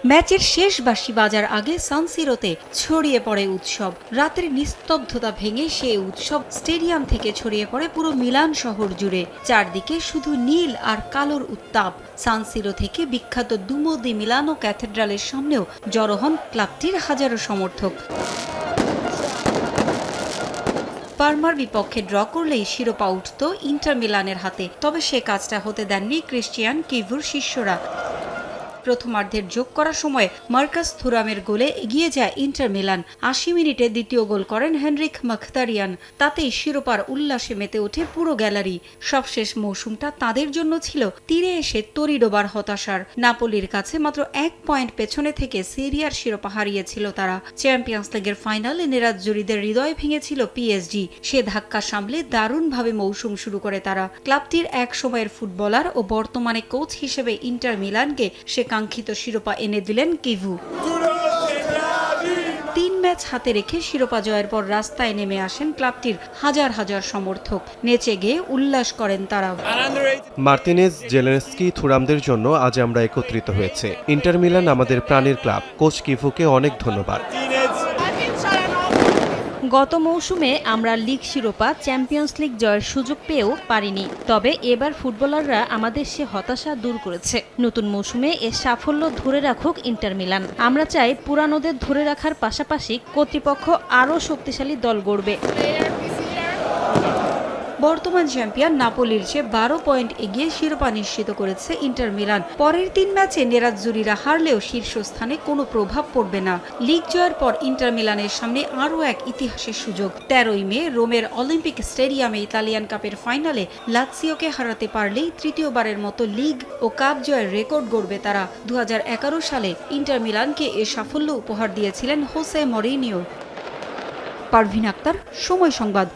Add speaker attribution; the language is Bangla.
Speaker 1: ম্যাচের শেষ বাঁশি বাজার আগে সান সিরোতে ছড়িয়ে পড়ে উৎসব। রাতের নিস্তব্ধতা ভেঙে সেই উৎসব স্টেডিয়াম থেকে ছড়িয়ে পড়ে পুরো মিলান শহর জুড়ে। চারদিকে শুধু নীল আর কালোর উত্তাপ। সান সিরো থেকে বিখ্যাত দুমো দি মিলানো ক্যাথেড্রালের সামনেও জড়ো হন ক্লাবটির হাজারো সমর্থক। পারমার বিপক্ষে ড্র করলেই শিরোপা উঠত ইন্টার মিলানের হাতে, তবে সে কাজটা হতে দেননি ক্রিস্টিয়ান কিভুর শিষ্যরা। প্রথমার্ধের যোগ করার সময় মার্কাস থুরামের গোলে এগিয়ে যায় ইন্টার মিলান। ৮০ মিনিটে দ্বিতীয় গোল করেন হেনরিক মখতারিয়ান। তাতেই শিরোপার উল্লাসে মেতে ওঠে পুরো গ্যালারি। সবশেষ মৌসুমটা তাদের জন্য ছিল তীরে এসে তরি ডোবার হতাশার। নাপোলির কাছে মাত্র ১ পয়েন্ট পেছনে থেকে সিরিয়ার শিরোপা হারিয়েছিল তারা। চ্যাম্পিয়ন্স লিগের ফাইনালে নেরাজ্জুরিদের হৃদয় ভেঙেছিল পিএসজি। সে ধাক্কা সামলে দারুণভাবে মৌসুম শুরু করে তারা। ক্লাবটির এক সময়ের ফুটবলার ও বর্তমানে কোচ হিসেবে ইন্টার মিলানকে সে কাঙ্ক্ষিত শিরোপা এনে দিলেন কিভু। ৩ ম্যাচ হাতে রেখে শিরোপা জয়ের পর রাস্তায় নেমে আসেন ক্লাবটির হাজার হাজার সমর্থক। নেচে গেয়ে উল্লাস করেন তারা।
Speaker 2: মার্তিনেজ, জেলেনস্কি, থুরামদের জন্য আজ আমরা একত্রিত হয়েছে। ইন্টার মিলান আমাদের প্রাণের ক্লাব। কোচ কিভুকে অনেক ধন্যবাদ।
Speaker 3: গত মৌসুমে আমরা লিগ শিরোপা, চ্যাম্পিয়ন্স লিগ জয়ের সুযোগ পেয়েও পারিনি। তবে এবার ফুটবলাররা আমাদের সে হতাশা দূর করেছে। নতুন মৌসুমে এ সাফল্য ধরে রাখুক ইন্টার মিলান। আমরা চাই পুরানোদের ধরে রাখার পাশাপাশি কর্তৃপক্ষ আরও শক্তিশালী দল গড়বে।
Speaker 1: বর্তমান চ্যাম্পিয়ন নাপোলির চেয়ে ১২ পয়েন্ট এগিয়ে শিরোপা নিশ্চিত করেছে ইন্টার মিলান। পরের ৩ ম্যাচে নেরাজ্জুরিরা হারলেও শীর্ষস্থানে কোনো প্রভাব পড়বে না। লিগ জয়ের পর ইন্টার মিলানের সামনে আরও এক ইতিহাসের সুযোগ। ১৩ই মে রোমের অলিম্পিক স্টেডিয়ামে ইতালিয়ান কাপের ফাইনালে লাৎসিওকে হারাতে পারলেই তৃতীয়বারের মতো লিগ ও কাপ জয়ের রেকর্ড গড়বে তারা। ২০১১ সালে ইন্টার মিলানকে এ সাফল্য উপহার দিয়েছিলেন হোসে মরিনিও। পারভিন আক্তার, সময় সংবাদ।